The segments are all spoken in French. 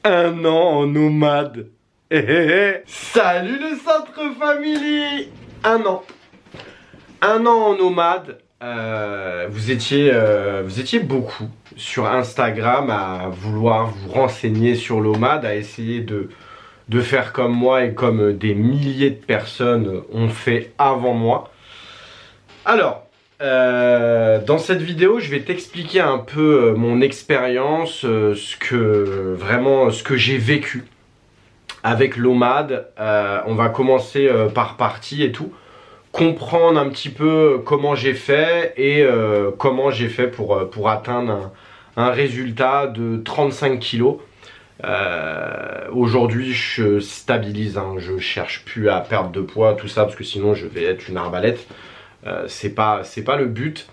Un an en nomade. Salut le Centre Family. Un an. Un an en nomade. Vous étiez beaucoup sur Instagram à vouloir vous renseigner sur l'nomade, à essayer de faire comme moi et comme des milliers de personnes ont fait avant moi. Alors, dans cette vidéo, je vais t'expliquer un peu mon expérience, ce que j'ai vécu avec l'nomade. On va commencer par partie et tout. Comprendre un petit peu comment j'ai fait et comment j'ai fait pour atteindre un résultat de 35 kilos. Aujourd'hui je stabilise, hein, je cherche plus à perdre de poids, tout ça, parce que sinon je vais être une arbalète. C'est pas le but.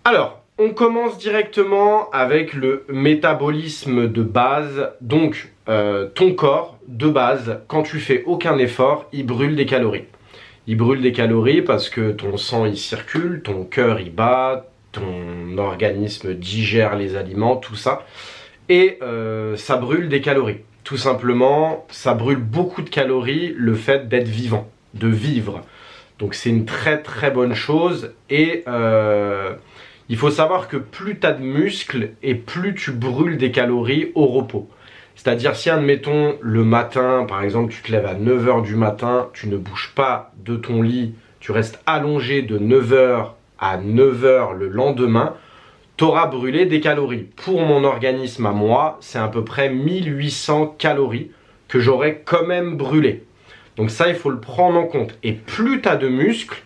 Alors, on commence directement avec le métabolisme de base. Donc, ton corps, de base, quand tu fais aucun effort, il brûle des calories. Il brûle des calories parce que ton sang il circule, ton cœur il bat, ton organisme digère les aliments, tout ça. Et ça brûle des calories. Tout simplement, ça brûle beaucoup de calories, le fait d'être vivant, de vivre. Donc c'est une très très bonne chose. Et il faut savoir que plus tu as de muscles et plus tu brûles des calories au repos. C'est-à-dire si, admettons, le matin, par exemple, tu te lèves à 9 h du matin, tu ne bouges pas de ton lit, tu restes allongé de 9 h à 9 h le lendemain, tu auras brûlé des calories. Pour mon organisme à moi, c'est à peu près 1800 calories que j'aurais quand même brûlé. Donc ça, il faut le prendre en compte. Et plus tu as de muscles,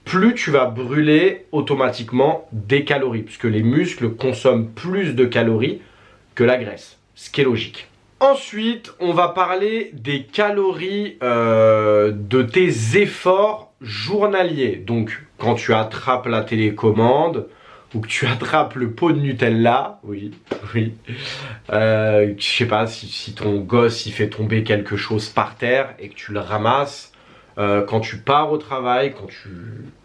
plus tu vas brûler automatiquement des calories, puisque les muscles consomment plus de calories que la graisse, ce qui est logique. Ensuite, on va parler des calories de tes efforts journaliers. Donc, quand tu attrapes la télécommande ou que tu attrapes le pot de Nutella, oui. Je sais pas, si ton gosse il fait tomber quelque chose par terre et que tu le ramasses, quand tu pars au travail,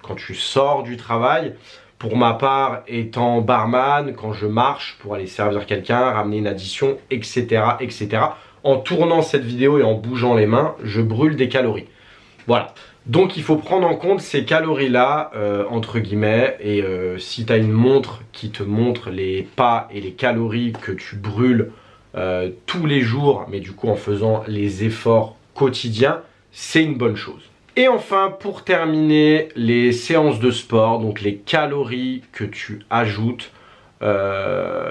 quand tu sors du travail. Pour ma part, étant barman, quand je marche pour aller servir quelqu'un, ramener une addition, etc., etc. En tournant cette vidéo et en bougeant les mains, je brûle des calories. Voilà. Donc il faut prendre en compte ces calories-là, entre guillemets. Et si tu as une montre qui te montre les pas et les calories que tu brûles tous les jours, mais du coup en faisant les efforts quotidiens, c'est une bonne chose. Et enfin, pour terminer, les séances de sport, donc les calories que tu ajoutes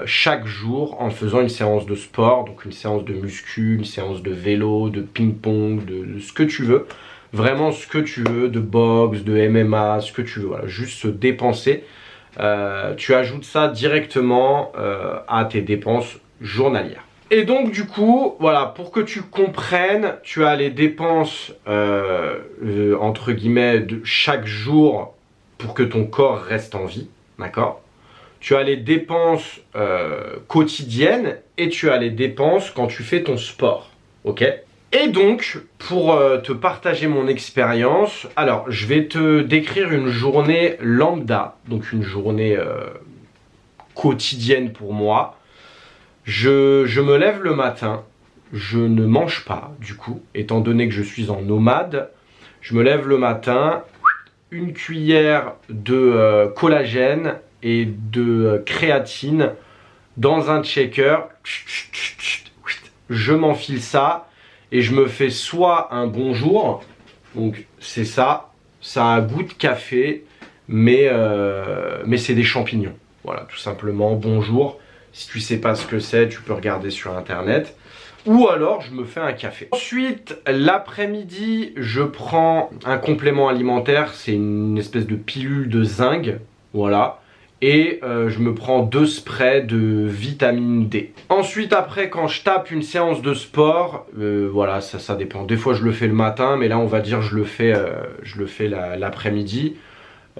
chaque jour en faisant une séance de sport, donc une séance de muscu, une séance de vélo, de ping-pong, de ce que tu veux, vraiment ce que tu veux, de boxe, de MMA, ce que tu veux, voilà, juste se dépenser. Tu ajoutes ça directement à tes dépenses journalières. Et donc du coup, voilà, pour que tu comprennes, tu as les dépenses entre guillemets de chaque jour pour que ton corps reste en vie, d'accord? Tu as les dépenses quotidiennes et tu as les dépenses quand tu fais ton sport, ok? Et donc, pour te partager mon expérience, alors je vais te décrire une journée lambda, donc une journée quotidienne pour moi. Je me lève le matin, je ne mange pas du coup, étant donné que je suis en nomade. Je me lève le matin, une cuillère de collagène et de créatine dans un shaker. Je m'enfile ça et je me fais soit un bonjour, donc c'est ça, ça a un goût de café, mais c'est des champignons. Voilà, tout simplement, bonjour. Si tu sais pas ce que c'est, tu peux regarder sur internet. Ou alors, je me fais un café. Ensuite, l'après-midi, je prends un complément alimentaire. C'est une espèce de pilule de zinc. Voilà. Et je me prends 2 sprays de vitamine D. Ensuite, après, quand je tape une séance de sport, voilà, ça dépend. Des fois, je le fais le matin, mais là, on va dire je le fais l'après-midi.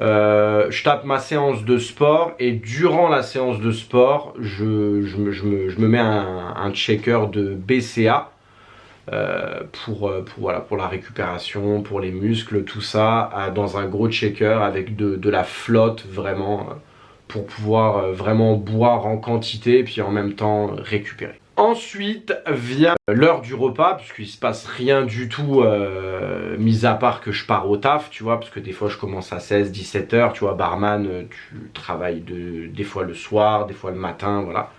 Je tape ma séance de sport et durant la séance de sport, je me mets un checker de BCA pour la récupération, pour les muscles, tout ça, dans un gros checker avec de la flotte vraiment pour pouvoir vraiment boire en quantité et puis en même temps récupérer. Ensuite vient l'heure du repas, puisqu'il se passe rien du tout, mis à part que je pars au taf, tu vois, parce que des fois je commence à 16-17 heures, tu vois, barman, tu travailles des fois le soir, des fois le matin, voilà.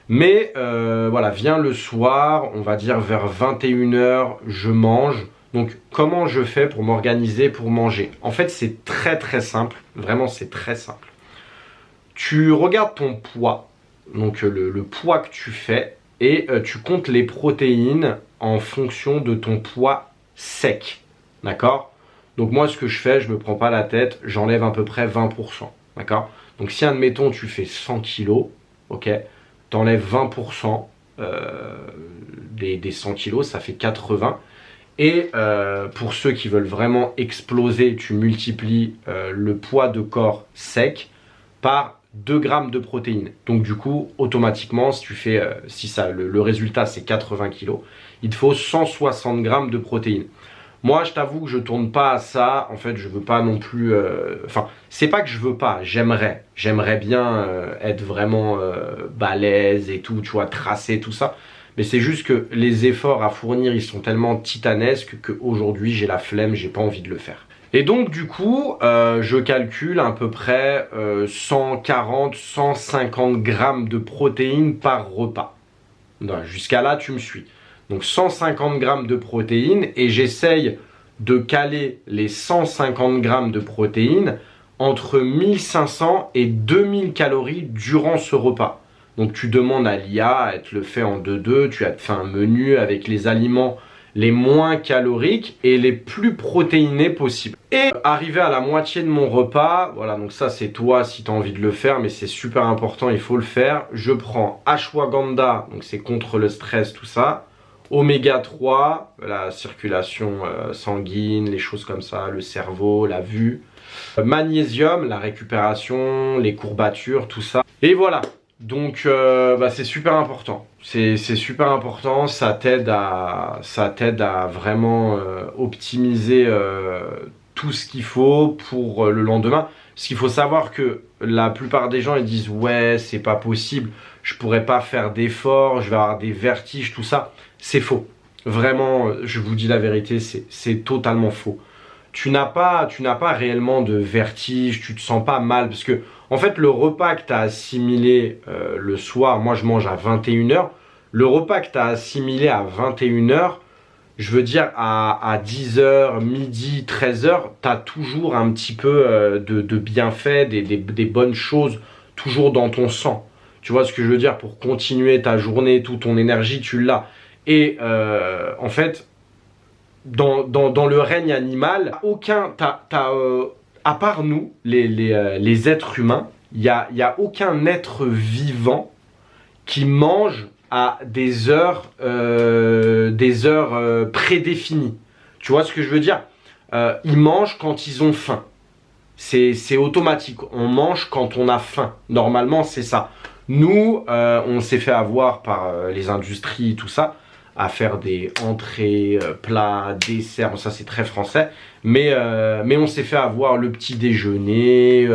Mais voilà, vient le soir, on va dire vers 21 heures, je mange. Donc comment je fais pour m'organiser pour manger? En fait c'est très très simple, vraiment c'est très simple. Tu regardes ton poids, donc le poids que tu fais, et tu comptes les protéines en fonction de ton poids sec, d'accord? Donc moi ce que je fais, je me prends pas la tête, j'enlève à peu près 20%, d'accord? Donc si admettons tu fais 100 kg, ok, t'enlèves 20% des 100 kg, ça fait 80. Et pour ceux qui veulent vraiment exploser, tu multiplies le poids de corps sec par 2 grammes de protéines. Donc du coup, automatiquement, si tu fais, le résultat c'est 80 kg, il te faut 160 grammes de protéines. Moi, je t'avoue que je tourne pas à ça. En fait, je veux pas non plus... Enfin, c'est pas que je veux pas, j'aimerais. J'aimerais bien être vraiment balèze et tout, tu vois, tracer tout ça. Mais c'est juste que les efforts à fournir, ils sont tellement titanesques qu'aujourd'hui, j'ai la flemme, j'ai pas envie de le faire. Et donc du coup, je calcule à peu près 140-150 grammes de protéines par repas. Jusqu'à là, tu me suis. Donc 150 grammes de protéines et j'essaye de caler les 150 grammes de protéines entre 1500 et 2000 calories durant ce repas. Donc tu demandes à l'IA, elle te le fait en 2-2, tu as fait un menu avec les aliments les moins caloriques et les plus protéinés possibles. Et arrivé à la moitié de mon repas, voilà, donc ça c'est toi si tu as envie de le faire, mais c'est super important, il faut le faire. Je prends ashwagandha, donc c'est contre le stress, tout ça. Oméga 3, la circulation sanguine, les choses comme ça, le cerveau, la vue. Magnésium, la récupération, les courbatures, tout ça. Et voilà. Donc c'est super important, c'est super important, ça t'aide à vraiment optimiser tout ce qu'il faut pour le lendemain. Parce qu'il faut savoir que la plupart des gens ils disent ouais c'est pas possible, je pourrais pas faire d'efforts, je vais avoir des vertiges, tout ça. C'est faux, vraiment je vous dis la vérité, c'est totalement faux. Tu n'as pas réellement de vertige, tu te sens pas mal parce que en fait le repas que tu as assimilé le soir, moi je mange à 21 h, le repas que tu as assimilé à 21 h, je veux dire à 10 h, midi, 13 h, tu as toujours un petit peu de bienfaits, des bonnes choses toujours dans ton sang. Tu vois ce que je veux dire? Pour continuer ta journée, toute ton énergie, tu l'as. Et en fait, dans le règne animal, à part nous, les êtres humains, il n'y a aucun être vivant qui mange à des heures prédéfinies. Tu vois ce que je veux dire? Ils mangent quand ils ont faim. C'est automatique. On mange quand on a faim. Normalement, c'est ça. Nous, on s'est fait avoir par les industries, tout ça, à faire des entrées, plats, desserts, bon, ça c'est très français, mais on s'est fait avoir le petit déjeuner,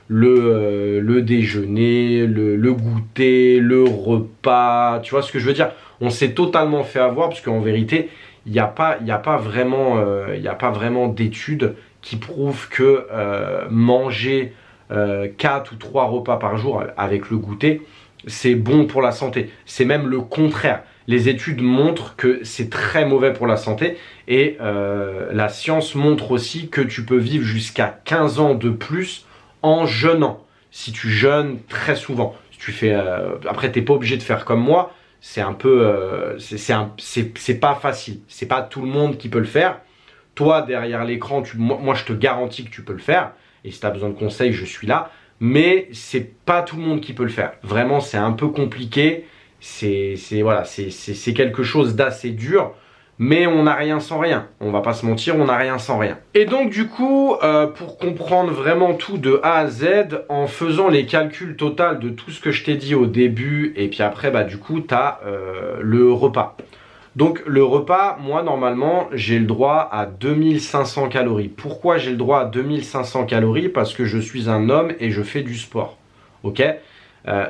le déjeuner, le goûter, le repas, tu vois ce que je veux dire? On s'est totalement fait avoir parce qu'en vérité, il n'y a pas vraiment d'études qui prouvent que manger 4 ou 3 repas par jour avec le goûter, c'est bon pour la santé. C'est même le contraire. Les études montrent que c'est très mauvais pour la santé et la science montre aussi que tu peux vivre jusqu'à 15 ans de plus en jeûnant. Si tu jeûnes très souvent. Si tu fais, après, tu n'es pas obligé de faire comme moi. C'est un peu, c'est pas facile. C'est pas tout le monde qui peut le faire. Toi, derrière l'écran, moi, je te garantis que tu peux le faire. Et si tu as besoin de conseils, je suis là. Mais c'est pas tout le monde qui peut le faire. Vraiment, c'est un peu compliqué. C'est quelque chose d'assez dur, mais on n'a rien sans rien. On va pas se mentir, on n'a rien sans rien. Et donc du coup, pour comprendre vraiment tout de A à Z, en faisant les calculs totaux de tout ce que je t'ai dit au début, et puis après, du coup, tu as le repas. Donc le repas, moi normalement, j'ai le droit à 2500 calories. Pourquoi j'ai le droit à 2500 calories? Parce que je suis un homme et je fais du sport. ok?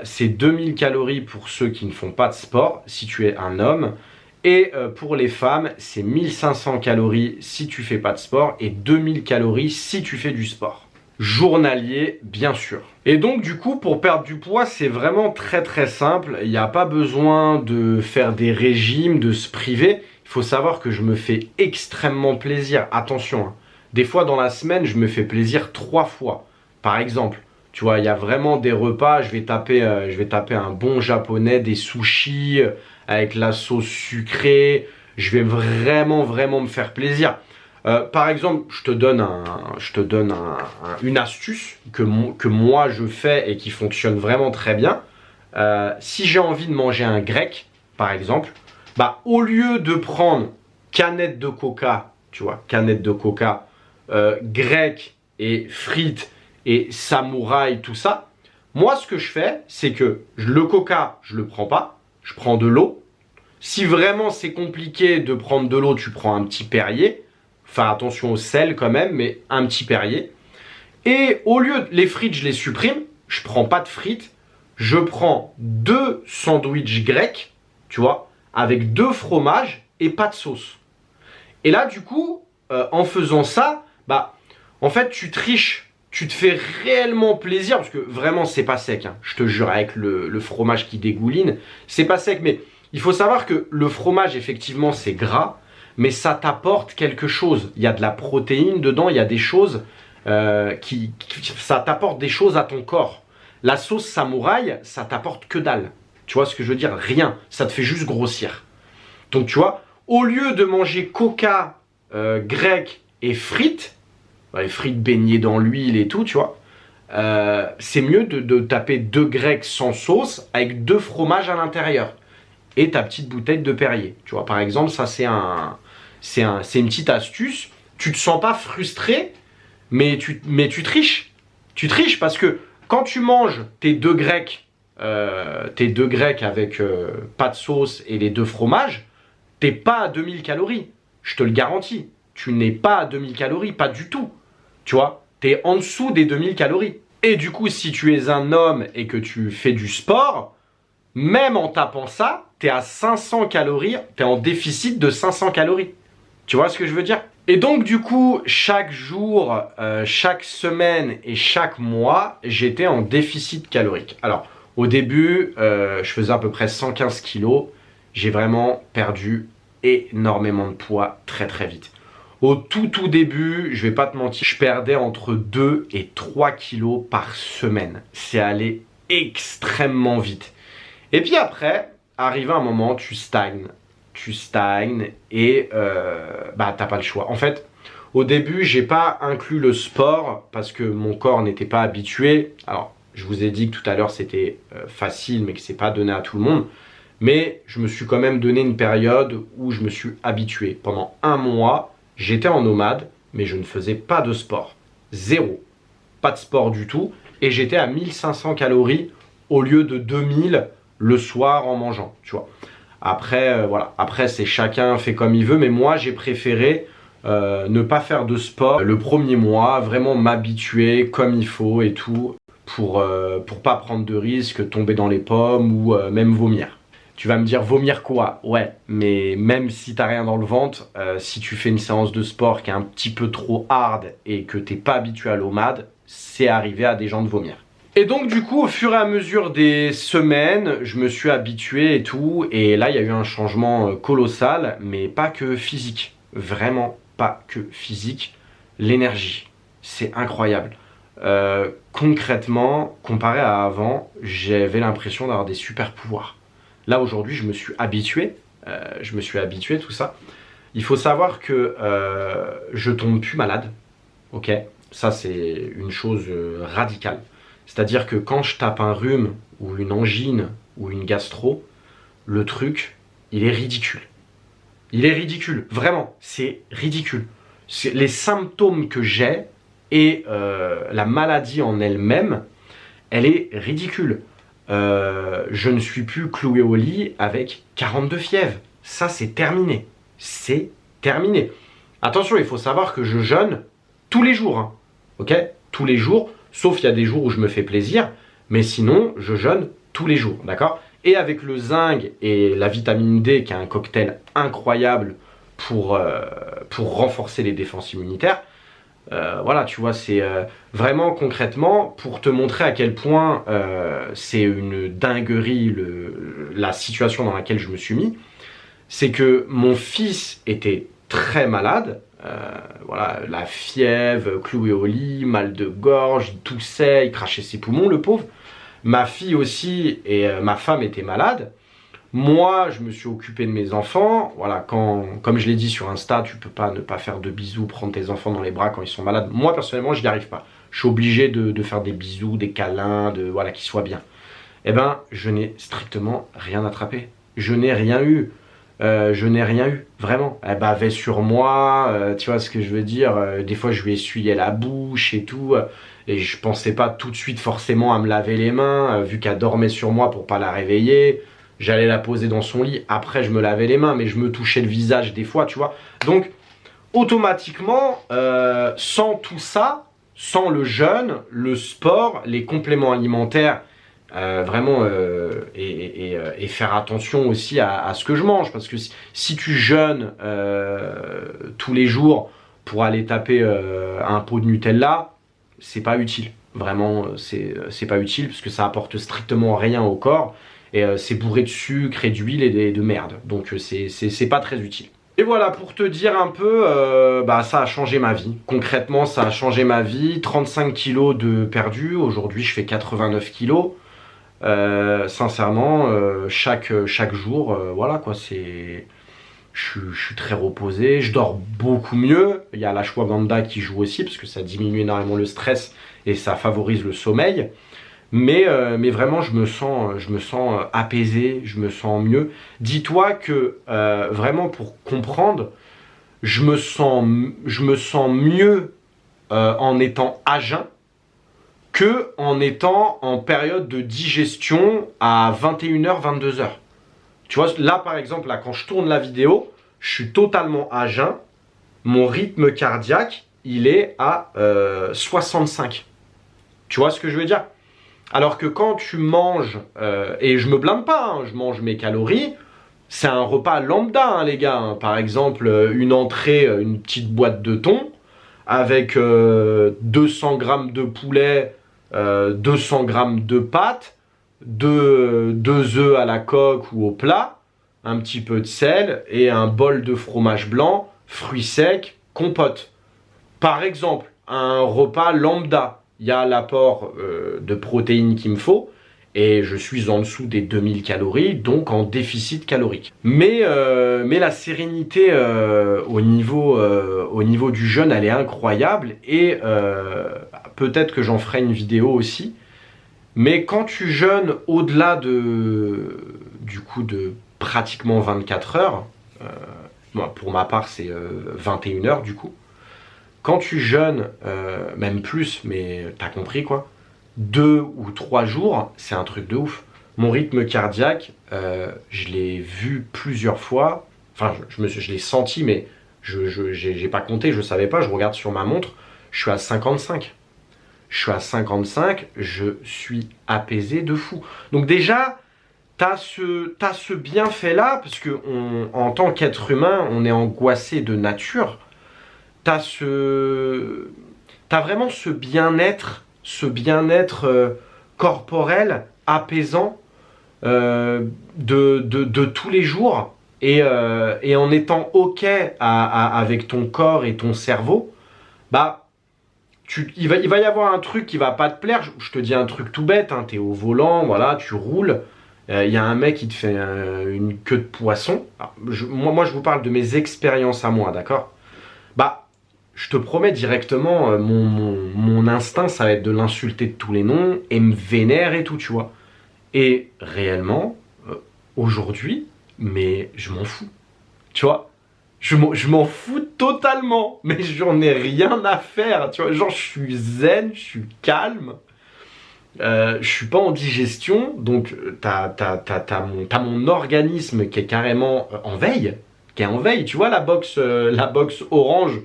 C'est 2000 calories pour ceux qui ne font pas de sport, si tu es un homme. Et pour les femmes, c'est 1500 calories si tu fais pas de sport et 2000 calories si tu fais du sport. Journalier, bien sûr. Et donc du coup, pour perdre du poids, c'est vraiment très très simple. Il n'y a pas besoin de faire des régimes, de se priver. Il faut savoir que je me fais extrêmement plaisir. Attention, hein. Des fois dans la semaine, je me fais plaisir 3 fois. Par exemple, tu vois, il y a vraiment des repas, je vais taper un bon japonais, des sushis avec la sauce sucrée. Je vais vraiment me faire plaisir. Par exemple, je te donne une astuce que moi je fais et qui fonctionne vraiment très bien. Si j'ai envie de manger un grec, par exemple, bah, au lieu de prendre canette de coca, tu vois, canette de coca, grec et frites et samouraï, tout ça, moi ce que je fais, c'est que le coca, je le prends pas, je prends de l'eau. Si vraiment c'est compliqué de prendre de l'eau, tu prends un petit Perrier. Enfin attention au sel quand même, mais un petit Perrier. Et au lieu de les frites, je les supprime. Je prends pas de frites. Je prends 2 sandwichs grecs, tu vois, avec 2 fromages et pas de sauce. Et là, du coup, en faisant ça, bah, en fait, tu triches. Tu te fais réellement plaisir, parce que vraiment, c'est pas sec. Hein, je te jure, avec le fromage qui dégouline, c'est pas sec. Mais il faut savoir que le fromage, effectivement, c'est gras. Mais ça t'apporte quelque chose. Il y a de la protéine dedans, il y a des choses ça t'apporte des choses à ton corps. La sauce samouraï, ça t'apporte que dalle. Tu vois ce que je veux dire? Rien. Ça te fait juste grossir. Donc tu vois, au lieu de manger coca, grec et frites, les frites baignées dans l'huile et tout, tu vois, c'est mieux de taper 2 grecs sans sauce avec 2 fromages à l'intérieur. Et ta petite bouteille de Perrier. Tu vois, par exemple, ça c'est une petite astuce. Tu te sens pas frustré, mais tu triches. Tu triches parce que quand tu manges tes 2 grecs, avec pas de sauce et les 2 fromages, t'es pas à 2000 calories. Je te le garantis. Tu n'es pas à 2000 calories, pas du tout. Tu vois, t'es en dessous des 2000 calories. Et du coup, si tu es un homme et que tu fais du sport, même en tapant ça, t'es à 500 calories, t'es en déficit de 500 calories. Tu vois ce que je veux dire? Et donc du coup, chaque jour, chaque semaine et chaque mois, j'étais en déficit calorique. Alors, au début, je faisais à peu près 115 kilos. J'ai vraiment perdu énormément de poids très très vite. Au tout début, je vais pas te mentir, je perdais entre 2 et 3 kilos par semaine. C'est allé extrêmement vite. Et puis après, arrive un moment, tu stagnes et bah t'as pas le choix. En fait, au début, j'ai pas inclus le sport parce que mon corps n'était pas habitué. Alors, je vous ai dit que tout à l'heure c'était facile, mais que c'est pas donné à tout le monde. Mais je me suis quand même donné une période où je me suis habitué. Pendant 1 mois, j'étais en nomade, mais je ne faisais pas de sport. Zéro. Pas de sport du tout. Et j'étais à 1500 calories au lieu de 2000 le soir en mangeant, tu vois. Après, voilà. Après, c'est chacun fait comme il veut, mais moi, j'ai préféré ne pas faire de sport le premier mois, vraiment m'habituer comme il faut et tout, pour pas prendre de risques, tomber dans les pommes ou même vomir. Tu vas me dire, vomir quoi? Ouais, mais même si t'as rien dans le ventre, si tu fais une séance de sport qui est un petit peu trop hard et que t'es pas habitué à l'OMAD, c'est arrivé à des gens de vomir. Et donc du coup, au fur et à mesure des semaines, je me suis habitué et tout. Et là, il y a eu un changement colossal, mais pas que physique. Vraiment pas que physique. L'énergie, c'est incroyable. Concrètement, comparé à avant, j'avais l'impression d'avoir des super pouvoirs. Là, aujourd'hui, je me suis habitué. Tout ça. Il faut savoir que je tombe plus malade. Ok, ça, c'est une chose radicale. C'est-à-dire que quand je tape un rhume ou une angine ou une gastro, le truc, il est ridicule. Il est ridicule, vraiment, c'est ridicule. Les symptômes que j'ai et la maladie en elle-même, elle est ridicule. Je ne suis plus cloué au lit avec 42 fièvres. Ça, c'est terminé. C'est terminé. Attention, il faut savoir que je jeûne tous les jours. Hein. Ok? Tous les jours. Sauf il y a des jours où je me fais plaisir, Mais sinon, je jeûne tous les jours, d'accord? Et avec le zinc et la vitamine D, qui est un cocktail incroyable pour renforcer les défenses immunitaires, voilà, tu vois, c'est vraiment concrètement pour te montrer à quel point c'est une dinguerie la situation dans laquelle je me suis mis. C'est que mon fils était très malade, voilà, la fièvre, cloué au lit, mal de gorge, il toussait, il crachait ses poumons, le pauvre. Ma fille aussi et ma femme étaient malades. Moi, je me suis occupé de mes enfants. Voilà, comme je l'ai dit sur Insta, tu peux pas ne pas faire de bisous, prendre tes enfants dans les bras quand ils sont malades. Moi, personnellement, je n'y arrive pas. Je suis obligé de faire des bisous, des câlins, voilà, qu'ils soient bien. Eh ben, je n'ai strictement rien attrapé. Je n'ai rien eu. Je n'ai rien eu, vraiment. Elle bavait sur moi, tu vois ce que je veux dire. Des fois, je lui essuyais la bouche et tout. Et je pensais pas tout de suite forcément à me laver les mains, vu qu'elle dormait sur moi pour pas la réveiller. J'allais la poser dans son lit. Après, je me lavais les mains, mais je me touchais le visage des fois, tu vois. Donc, automatiquement, sans tout ça, sans le jeûne, le sport, les compléments alimentaires, vraiment et faire attention aussi à ce que je mange, parce que si tu jeûnes tous les jours pour aller taper un pot de Nutella, c'est pas utile, vraiment c'est pas utile, parce que ça apporte strictement rien au corps et c'est bourré de sucre et d'huile et de merde, donc c'est pas très utile. Et voilà, pour te dire un peu, ça a changé ma vie. Concrètement, ça a changé ma vie. 35 kilos de perdu. Aujourd'hui, je fais 89 kilos. Sincèrement, chaque jour, voilà quoi, je suis très reposé, je dors beaucoup mieux. Il y a l'ashwagandha qui joue aussi parce que ça diminue énormément le stress et ça favorise le sommeil. Mais vraiment, je me sens apaisé, je me sens mieux. Dis-toi que vraiment pour comprendre, je me sens mieux en étant à jeun que en étant en période de digestion à 21h, 22h. Tu vois, là par exemple, là, quand je tourne la vidéo, je suis totalement à jeun. Mon rythme cardiaque, il est à 65. Tu vois ce que je veux dire? Alors que quand tu manges, et je me blâme pas, hein, je mange mes calories, c'est un repas lambda, hein, les gars. Hein. Par exemple, une entrée, une petite boîte de thon, avec 200 grammes de poulet, 200 grammes de pâtes, 2 œufs à la coque ou au plat, un petit peu de sel et un bol de fromage blanc, fruits secs, compote. Par exemple, un repas lambda, il y a l'apport de protéines qu'il me faut et je suis en dessous des 2000 calories, donc en déficit calorique. Mais la sérénité au niveau du jeûne, elle est incroyable et peut-être que j'en ferai une vidéo aussi. Mais quand tu jeûnes au-delà de pratiquement 24 heures, pour ma part c'est 21 heures du coup, quand tu jeûnes, même plus, mais t'as compris quoi, 2 ou 3 jours, c'est un truc de ouf. Mon rythme cardiaque, je l'ai vu plusieurs fois, enfin je l'ai senti, mais j'ai pas compté, je savais pas, je regarde sur ma montre, je suis à 55. Je suis à 55, je suis apaisé de fou. Donc déjà, t'as ce bienfait-là, parce que en tant qu'être humain, on est angoissé de nature. T'as vraiment ce bien-être corporel, apaisant de tous les jours. Et en étant OK avec ton corps et ton cerveau, bah... il va y avoir un truc qui va pas te plaire, je te dis un truc tout bête, hein, t'es au volant, voilà, tu roules, il y a un mec qui te fait une queue de poisson. Alors, moi je vous parle de mes expériences à moi, d'accord? Bah, je te promets directement, mon instinct ça va être de l'insulter de tous les noms et me vénère et tout, tu vois. Et réellement, aujourd'hui, mais je m'en fous, tu vois. Je m'en fous totalement, mais j'en ai rien à faire, tu vois, genre je suis zen, je suis calme, je suis pas en digestion, donc t'as mon organisme qui est carrément en veille, tu vois la box orange,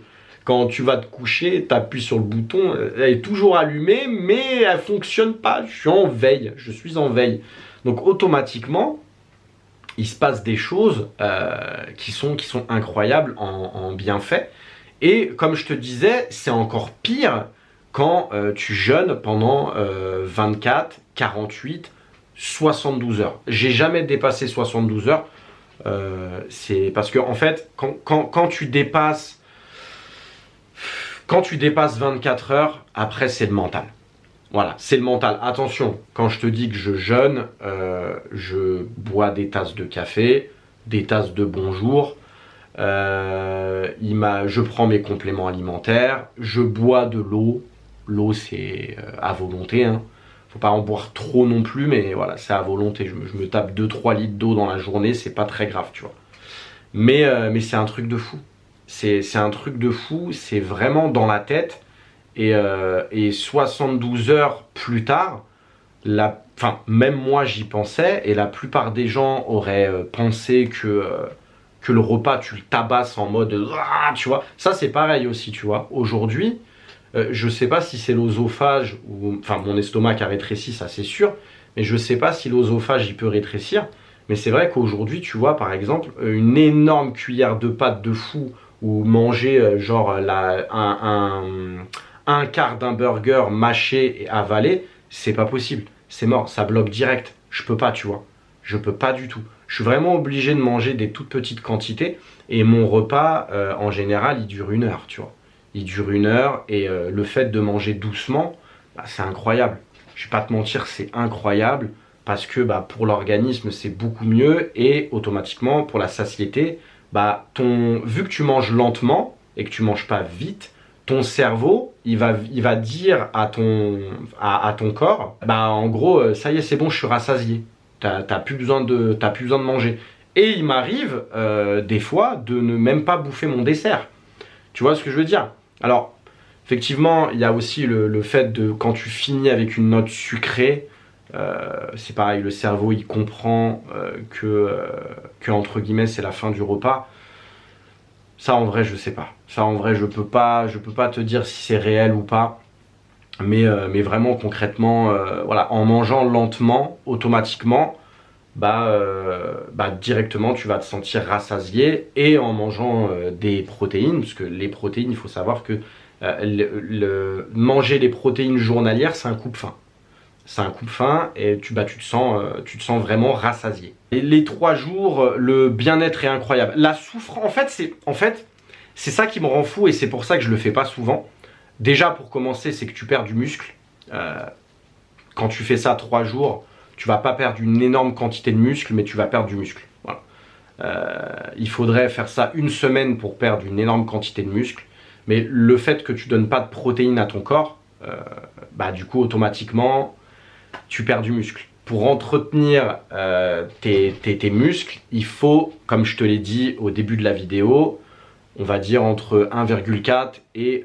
Quand tu vas te coucher, tu appuies sur le bouton, elle est toujours allumée, mais elle fonctionne pas. Je suis en veille, Donc automatiquement, il se passe des choses qui sont incroyables en bienfait. Et comme je te disais, c'est encore pire quand tu jeûnes pendant 24, 48, 72 heures. J'ai jamais dépassé 72 heures. C'est parce que en fait, quand tu dépasses 24 heures, après c'est le mental. Voilà, c'est le mental. Attention, quand je te dis que je jeûne, je bois des tasses de café, des tasses de bonjour, je prends mes compléments alimentaires, je bois de l'eau. L'eau, c'est à volonté, hein. Faut pas en boire trop non plus, mais voilà, c'est à volonté. Je me tape 2-3 litres d'eau dans la journée, c'est pas très grave, tu vois. Mais c'est un truc de fou. C'est un truc de fou, c'est vraiment dans la tête. Et 72 heures plus tard, même moi j'y pensais, et la plupart des gens auraient pensé que le repas tu le tabasses en mode tu vois. Ça c'est pareil aussi, tu vois. Aujourd'hui, je sais pas si c'est l'œsophage ou enfin mon estomac qui a rétréci, ça c'est sûr, mais je sais pas si l'œsophage il peut rétrécir. Mais c'est vrai qu'aujourd'hui, tu vois, par exemple, une énorme cuillère de pâte de fou ou manger genre un quart d'un burger mâché et avalé, c'est pas possible. C'est mort, ça bloque direct. Je peux pas, tu vois. Je peux pas du tout. Je suis vraiment obligé de manger des toutes petites quantités et mon repas, en général, il dure 1 heure, tu vois. Il dure 1 heure et le fait de manger doucement, bah, c'est incroyable. Je vais pas te mentir, c'est incroyable parce que bah, pour l'organisme, c'est beaucoup mieux et automatiquement, pour la satiété, bah, vu que tu manges lentement et que tu manges pas vite, ton cerveau, il va dire à ton corps, bah en gros, ça y est, c'est bon, je suis rassasié. T'as plus besoin de manger. Et il m'arrive des fois de ne même pas bouffer mon dessert. Tu vois ce que je veux dire? Alors, effectivement, il y a aussi le fait de quand tu finis avec une note sucrée, c'est pareil, le cerveau il comprend que entre guillemets c'est la fin du repas. Ça en vrai je sais pas. Ça en vrai je peux pas te dire si c'est réel ou pas. Mais vraiment concrètement, voilà, en mangeant lentement, automatiquement, directement tu vas te sentir rassasié. Et en mangeant des protéines, parce que les protéines, il faut savoir que manger les protéines journalières, c'est un coupe-faim. C'est un coupe-faim et tu te sens vraiment rassasié. Et les 3 jours, le bien-être est incroyable. La souffrance, en fait, c'est ça qui me rend fou et c'est pour ça que je le fais pas souvent. Déjà, pour commencer, c'est que tu perds du muscle. Quand tu fais ça 3 jours, tu vas pas perdre une énorme quantité de muscle, mais tu vas perdre du muscle. Voilà. Il faudrait faire ça 1 semaine pour perdre une énorme quantité de muscle. Mais le fait que tu donnes pas de protéines à ton corps, du coup, automatiquement, tu perds du muscle. Pour entretenir tes muscles, il faut, comme je te l'ai dit au début de la vidéo, on va dire entre 1,4 et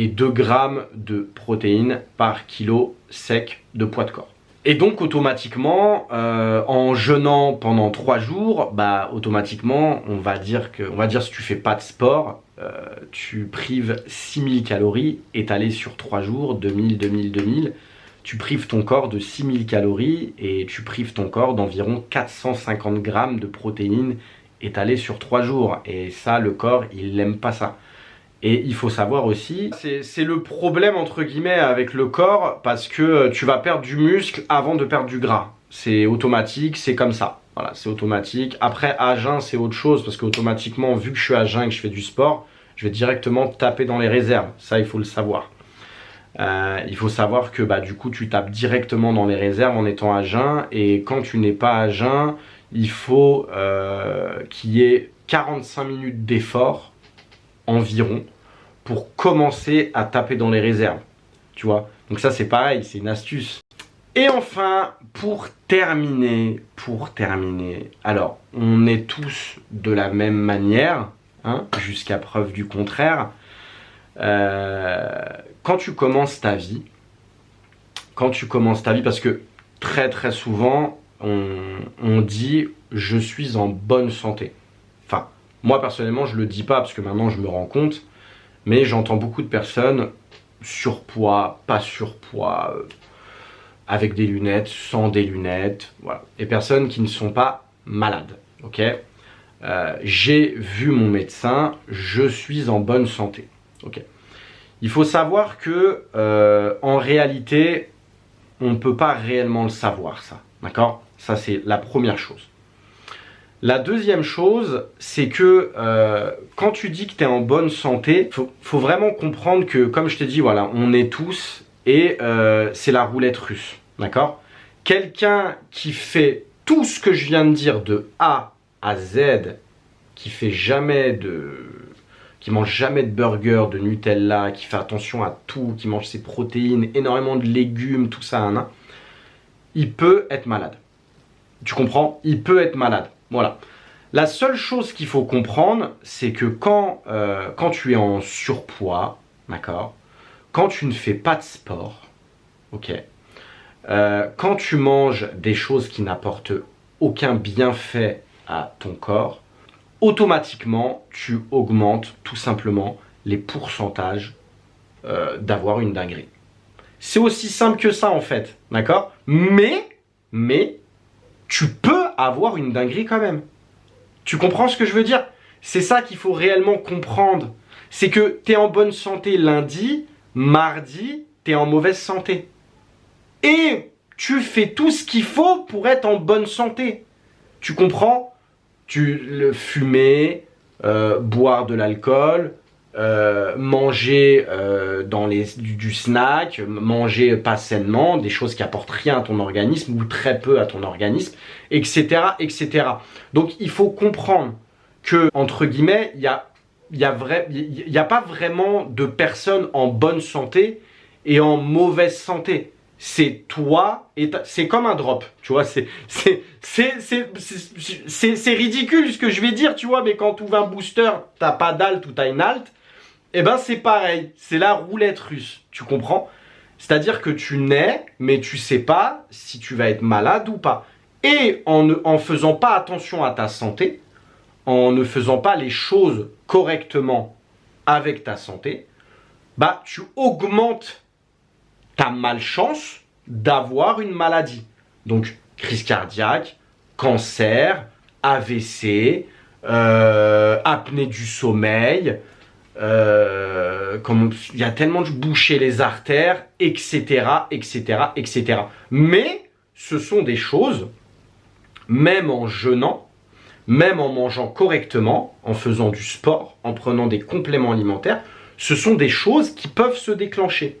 2 grammes de protéines par kilo sec de poids de corps. Et donc automatiquement, en jeûnant pendant 3 jours, automatiquement, on va dire si tu fais pas de sport, tu prives 6000 calories étalées sur 3 jours, 2000. Tu prives ton corps de 6000 calories et tu prives ton corps d'environ 450 grammes de protéines étalées sur 3 jours. Et ça, le corps, il n'aime pas ça. Et il faut savoir aussi, c'est le problème entre guillemets avec le corps parce que tu vas perdre du muscle avant de perdre du gras. C'est automatique, c'est comme ça. Voilà, c'est automatique. Après, à jeun, c'est autre chose parce qu'automatiquement, vu que je suis à jeun et que je fais du sport, je vais directement taper dans les réserves. Ça, il faut le savoir. Il faut savoir que du coup tu tapes directement dans les réserves en étant à jeun et quand tu n'es pas à jeun il faut qu'il y ait 45 minutes d'effort environ pour commencer à taper dans les réserves, tu vois. Donc ça c'est pareil, c'est une astuce. Et enfin pour terminer, alors on est tous de la même manière, hein, jusqu'à preuve du contraire. Quand tu commences ta vie, parce que très très souvent on dit je suis en bonne santé. Enfin, Moi personnellement je le dis pas parce que maintenant je me rends compte, mais j'entends beaucoup de personnes surpoids, pas surpoids, avec des lunettes, sans des lunettes, voilà. Et personnes qui ne sont pas malades, ok. J'ai vu mon médecin, je suis en bonne santé, ok. Il faut savoir que en réalité, on ne peut pas réellement le savoir, ça, d'accord? Ça c'est la première chose. La deuxième chose, c'est que quand tu dis que tu es en bonne santé, faut vraiment comprendre que, comme je t'ai dit, voilà, on est tous et c'est la roulette russe, d'accord? Quelqu'un qui fait tout ce que je viens de dire de A à Z, qui mange jamais de burger, de Nutella, qui fait attention à tout, qui mange ses protéines, énormément de légumes, tout ça, hein, il peut être malade. Tu comprends? Il peut être malade. Voilà. La seule chose qu'il faut comprendre, c'est que quand tu es en surpoids, d'accord, quand tu ne fais pas de sport, ok, quand tu manges des choses qui n'apportent aucun bienfait à ton corps, automatiquement, tu augmentes tout simplement les pourcentages d'avoir une dinguerie. C'est aussi simple que ça en fait, d'accord? Mais, tu peux avoir une dinguerie quand même. Tu comprends ce que je veux dire? C'est ça qu'il faut réellement comprendre. C'est que tu es en bonne santé lundi, mardi, tu es en mauvaise santé. Et tu fais tout ce qu'il faut pour être en bonne santé. Tu comprends? Fumer, boire de l'alcool, manger du snack, manger pas sainement, des choses qui apportent rien à ton organisme ou très peu à ton organisme, etc., etc. Donc il faut comprendre que, entre guillemets, il y a pas vraiment de personnes en bonne santé et en mauvaise santé. C'est toi et c'est comme un drop, tu vois, c'est ridicule ce que je vais dire, tu vois, mais quand tu ouvres un booster, t'as pas d'halte ou t'as une halte, et ben c'est pareil, c'est la roulette russe, tu comprends? C'est-à-dire que tu nais, mais tu sais pas si tu vas être malade ou pas. Et en faisant pas attention à ta santé, en ne faisant pas les choses correctement avec ta santé, bah tu augmentes ta malchance d'avoir une maladie. Donc, crise cardiaque, cancer, AVC, apnée du sommeil, il y a tellement de boucher les artères, etc., etc., etc. Mais ce sont des choses, même en jeûnant, même en mangeant correctement, en faisant du sport, en prenant des compléments alimentaires, ce sont des choses qui peuvent se déclencher.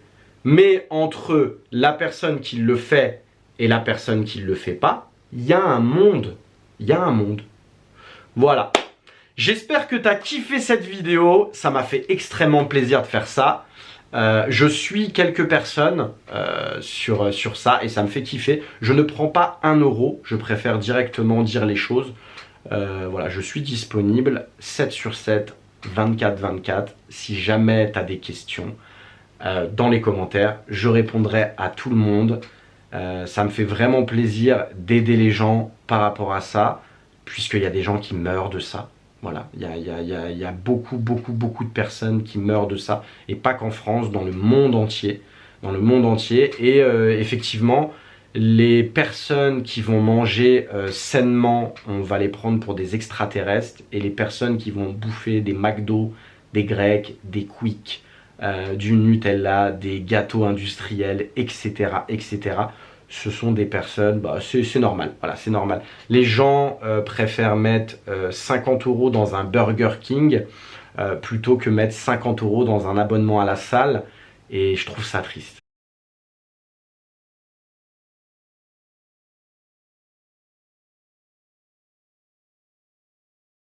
Mais entre la personne qui le fait et la personne qui ne le fait pas, il y a un monde. Il y a un monde. Voilà. J'espère que tu as kiffé cette vidéo. Ça m'a fait extrêmement plaisir de faire ça. Je suis quelques personnes sur ça et ça me fait kiffer. Je ne prends pas 1 euro. Je préfère directement dire les choses. Voilà, je suis disponible 7 sur 7, 24/24. Si jamais tu as des questions, dans les commentaires, je répondrai à tout le monde. Ça me fait vraiment plaisir d'aider les gens par rapport à ça, puisqu'il y a des gens qui meurent de ça. Voilà, il y a beaucoup de personnes qui meurent de ça, et pas qu'en France, dans le monde entier. Dans le monde entier, et effectivement, les personnes qui vont manger sainement, on va les prendre pour des extraterrestres, et les personnes qui vont bouffer des McDo, des Grecs, des Quick, du Nutella, des gâteaux industriels, etc., etc. Ce sont des personnes, bah, c'est normal, voilà, c'est normal. Les gens préfèrent mettre 50 € dans un Burger King plutôt que mettre 50 € dans un abonnement à la salle, et je trouve ça triste.